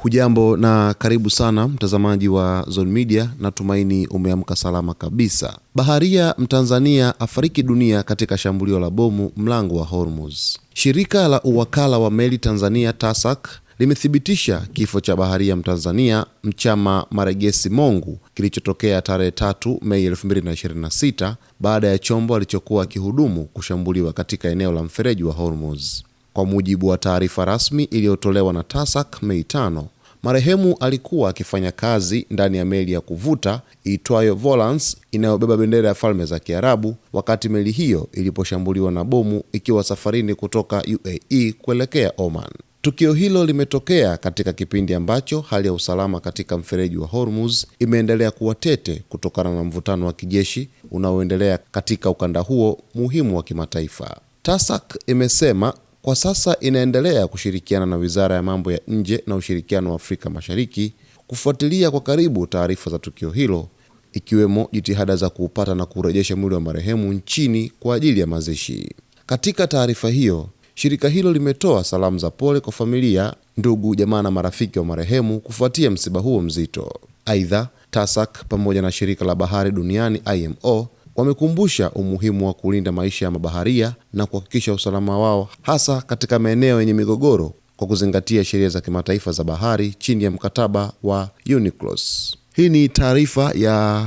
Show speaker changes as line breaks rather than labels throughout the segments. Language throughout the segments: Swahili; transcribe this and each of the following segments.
Hujambo na karibu sana mtazamaji wa Zone Media, natumaini umeamka salama kabisa. Baharia Mtanzania afariki dunia katika shambulio la bomu mlango wa Hormuz. Shirika la uwakala wa meli Tanzania TASAC limethibitisha kifo cha baharia Mtanzania Mchama Maregesi Mongu kilichotokea tarehe 3 Mei 2026 baada ya chombo alichokuwa akihudumu kushambuliwa katika eneo la mfereji wa Hormuz. Kwa mujibu wa taarifa rasmi iliyotolewa na TASAC Mei 5, marehemu alikuwa akifanya kazi ndani ya meli ya kuvuta iitwayo Volans inayobeba bendera ya Falme za Kiarabu wakati meli hiyo iliposhambuliwa na bomu ikiwa safarini kutoka UAE kuelekea Oman. Tukio hilo limetokea katika kipindi ambacho hali ya usalama katika mfereji wa Hormuz imeendelea kuwa tete kutokana na mvutano wa kijeshi unaoendelea katika ukanda huo muhimu wa kimataifa. TASAC imesema kwa sasa inaendelea kushirikiana na Wizara ya Mambo ya Nje na Ushirikiano wa Afrika Mashariki kufuatilia kwa karibu taarifa za tukio hilo, ikiwemo jitihada za kuupata na kurejesha mwili wa marehemu nchini kwa ajili ya mazishi. Katika taarifa hiyo, shirika hilo limetoa salamu za pole kwa familia, ndugu, jamaa na marafiki wa marehemu kufuatia msiba huo mzito. Aidha, TASAC pamoja na Shirika la Bahari Duniani IMO wamekumbusha umuhimu wa kulinda maisha ya mabaharia na kuhakikisha usalama wao hasa katika maeneo yenye migogoro kwa kuzingatia sheria za kimataifa za bahari chini ya mkataba wa UNCLOS. Hii ni taarifa ya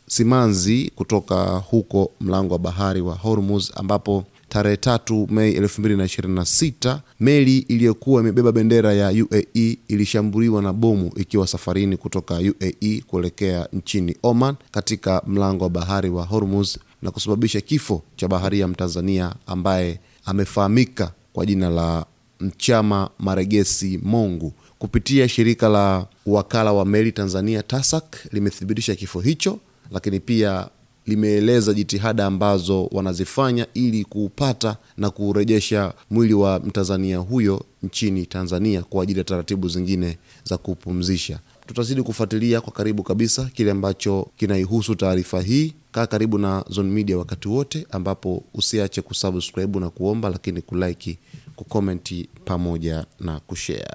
simanzi kutoka huko mlango wa bahari wa Hormuz ambapo tarehe 3 Mei 2026 meli iliyokuwa imebeba bendera ya UAE ilishambuliwa na bomu ikiwa safarini kutoka UAE kuelekea nchini Oman katika mlango wa bahari wa Hormuz na kusababisha kifo cha baharia Mtanzania ambaye amefahamika kwa jina la Mchama Maregesi Mongu. Kupitia shirika la uwakala wa meli Tanzania TASAC limethibitisha kifo hicho, lakini pia limeeleza jitihada ambazo wanazifanya ili kuupata na kurejesha mwili wa Mtanzania huyo nchini Tanzania kwa ajili ya taratibu zingine za kupumzisha. Tutazidi kufuatilia kwa karibu kabisa kile ambacho kinaihusu taarifa hii. Kaa karibu na Zone Media wakati wote, ambapo usiache kusubscribe na kuomba, lakini kulike, kucomment pamoja na kushare.